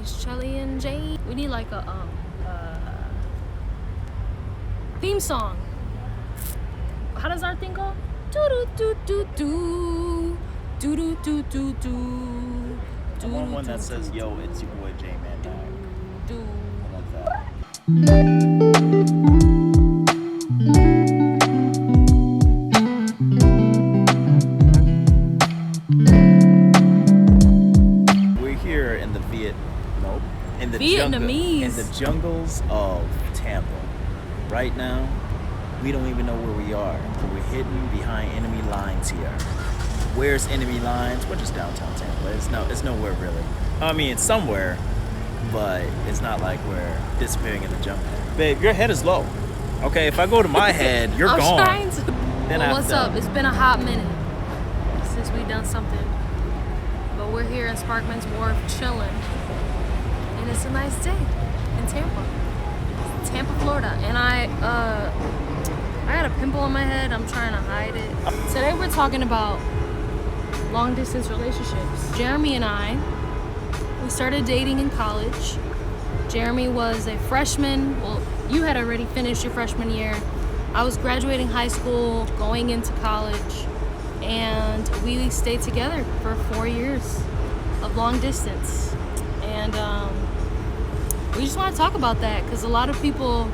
It's Chelly and Jay. We need like a theme song. How does our thing go? Do do do do do do do do do. I want one that says, "Yo, it's your boy J-Man Dog." I want that. We're here in the Vietnamese. in the jungles of Tampa. Right now, we don't even know where we are. We're hidden behind enemy lines here. Where's enemy lines? We're just downtown Tampa. It's nowhere really. I mean, it's somewhere, but it's not like we're disappearing in the jungle. Babe, your head is low. Okay, if I go to my head, you're I'm gone. trying to. Well, what's up? It's been a hot minute since we done something, but we're here in Sparkman's Wharf chilling, and it's a nice day in Tampa, Florida. And I got a pimple on my head. I'm trying to hide it. Today we're talking about long distance relationships. Jeremy and I, we started dating in college. Jeremy was a freshman. Well, you had already finished your freshman year. I was graduating high school, going into college, and we stayed together for 4 years of long distance. And we just want to talk about that because a lot of people,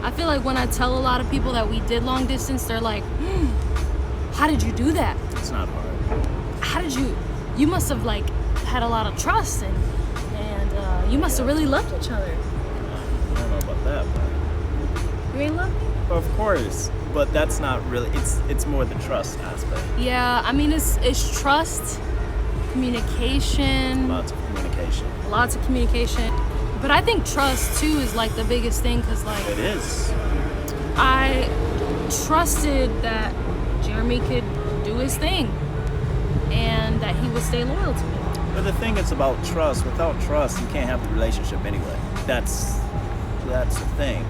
I feel like when I tell a lot of people that we did long distance, they're like, how did you do that? It's not hard. How did you must have like had a lot of trust and you must have really loved each other. I don't know about that, but You ain't love me? of course. But that's not really. It's more the trust aspect. Yeah, I mean it's trust, communication, Lots of communication. But I think trust too is like the biggest thing because like It is. I trusted that Jeremy could do his thing and that he would stay loyal to me. But the thing is about trust. Without trust, you can't have the relationship anyway. That's the thing.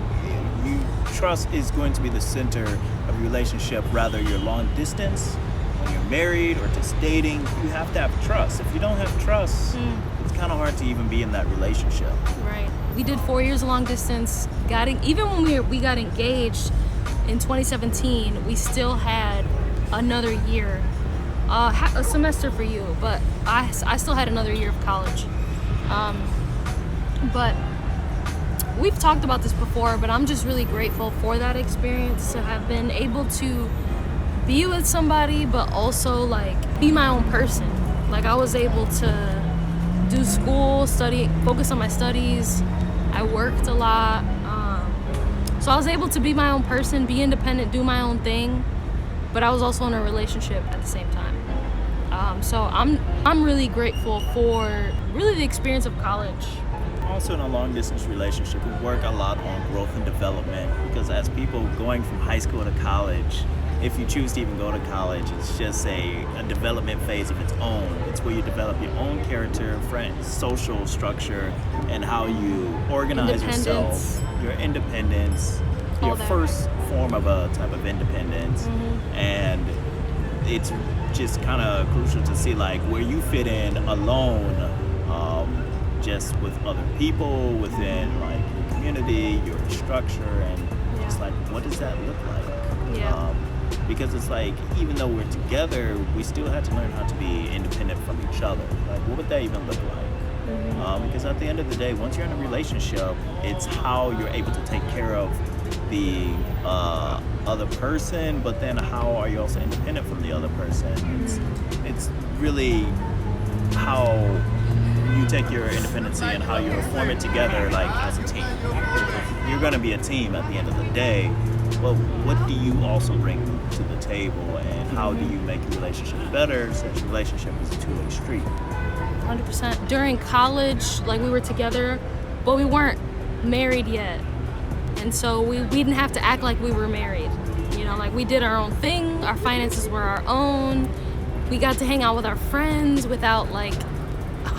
Trust is going to be the center of your relationship. Rather you're long distance, when you're married, or just dating, you have to have trust. If you don't have trust, it's kind of hard to even be in that relationship. Right. We did 4 years of long distance. Even when we got engaged in 2017, we still had another year, a semester for you, but I still had another year of college. But we've talked about this before, but I'm just really grateful for that experience to have been able to be with somebody, but also like be my own person. Like I was able to do school, study, focus on my studies. I worked a lot. So I was able to be my own person, be independent, do my own thing, but I was also in a relationship at the same time. So I'm really grateful for really the experience of college. Also in a long distance relationship, we work a lot on growth and development because as people going from high school to college, if you choose to even go to college, it's just a development phase of its own. It's where you develop your own character, friends, social structure, and how you organize yourself, your independence, your first form of a type of independence. And it's just kind of crucial to see like where you fit in alone, just with other people, within like your community, your structure, and just like what does that look like? Because it's like even though we're together, we still had to learn how to be independent from each other. Like what would that even look like? Because at the end of the day, once you're in a relationship, it's how you're able to take care of the other person, but then how are you also independent from the other person? It's really how you take your independency and how you form it together like as a team. You're going to be a team at the end of the day, but what do you also bring to the table and how do you make your relationship better since your relationship is a two-way street? 100%. During college, like we were together, but we weren't married yet. And so we didn't have to act like we were married. You know, like we did our own thing, our finances were our own. We got to hang out with our friends without like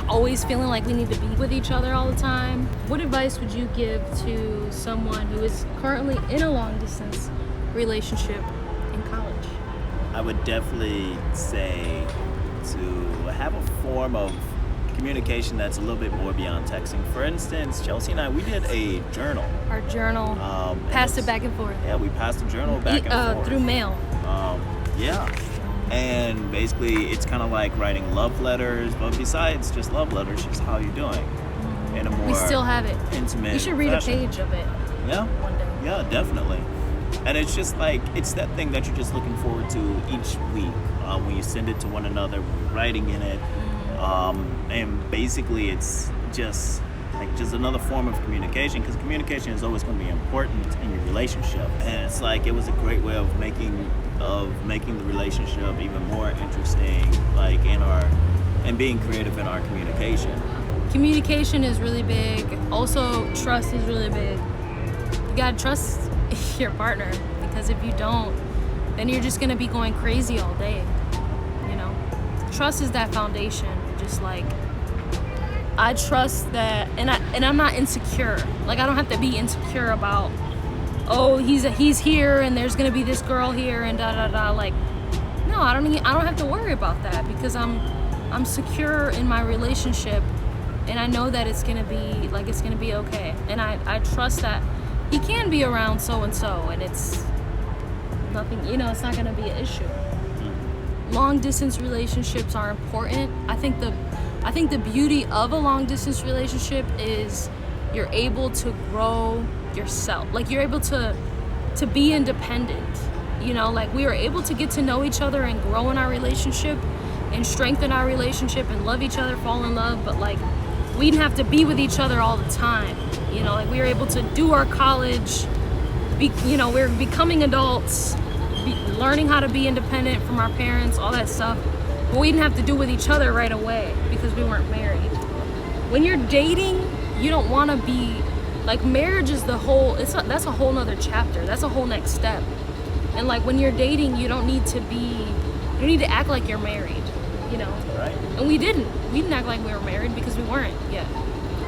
always feeling like we need to be with each other all the time. What advice would you give to someone who is currently in a long distance relationship in college? I would definitely say to have a form of communication that's a little bit more beyond texting. For instance, Chelsea and I, we did a journal. Our journal. Passed it back and forth. Yeah, we passed the journal back and forth. Through mail. Yeah. And basically, it's kind of like writing love letters, but besides just love letters, just how you doing in a more We still have it. Intimate You should read fashion. a page of it. Yeah. One day. Yeah, definitely. And it's just like, it's that thing that you're just looking forward to each week when you send it to one another, when you're writing in it. And basically, it's just another form of communication, because communication is always going to be important in your relationship. And it's like, it was a great way of making the relationship even more interesting, like and being creative in our communication. Communication is really big. Also, trust is really big. You gotta trust your partner, because if you don't, then you're just gonna be going crazy all day. You know, trust is that foundation. Just like, I trust that, and I'm not insecure. Like, I don't have to be insecure about, oh, he's here and there's gonna be this girl here and da da da. Like, no, I don't have to worry about that, because I'm secure in my relationship, and I know that it's gonna be okay. And I trust that he can be around so and so, and it's nothing. You know, it's not gonna be an issue. Long distance relationships are important. I think the beauty of a long distance relationship is you're able to grow yourself. Like, you're able to be independent. You know, like, we were able to get to know each other and grow in our relationship and strengthen our relationship and love each other, fall in love, but like, we didn't have to be with each other all the time. You know, like, we were able to do our college, we're becoming adults, learning how to be independent from our parents, all that stuff. But we didn't have to do with each other right away because we weren't married. When you're dating, you don't want to be, like, marriage is that's a whole nother chapter. That's a whole next step. And like, when you're dating, you don't need to act like you're married, you know? Right. And we didn't act like we were married because we weren't yet.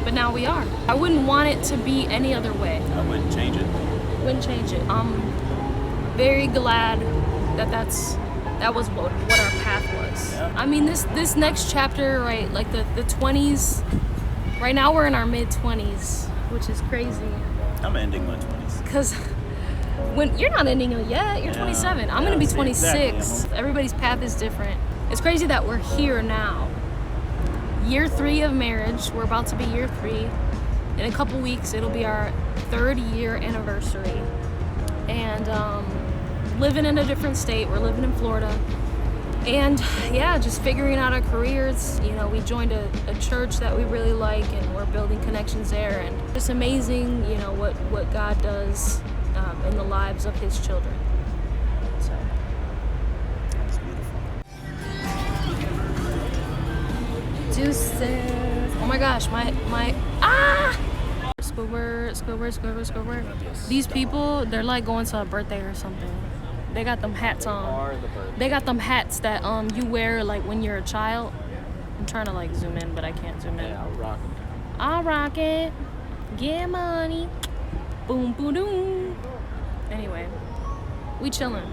But now we are. I wouldn't want it to be any other way. I wouldn't change it. Wouldn't change it. I'm very glad that was what our path was. Yeah. I mean, this next chapter, right, like the 20s, right now we're in our mid-20s, which is crazy. I'm ending my 20s. Because when you're not ending it yet, you're 27. I'm gonna be 26. Exactly. Everybody's path is different. It's crazy that we're here now. Year 3 of marriage. We're about to be year 3. In a couple weeks, it'll be our 3rd year anniversary. And living in a different state. We're living in Florida. And yeah, just figuring out our careers. You know, we joined a church that we really like, and we're building connections there. And it's amazing, you know, what God does in the lives of His children. So That's beautiful. Deuces. Oh my gosh, my Squidward. These people, they're like going to a birthday or something. They got them hats on. They got them hats that you wear like when you're a child. I'm trying to like zoom in, but I can't zoom in. Yeah, I'll rock it. I'll rock it. Get money. Boom, boom, boom. Anyway, we chilling.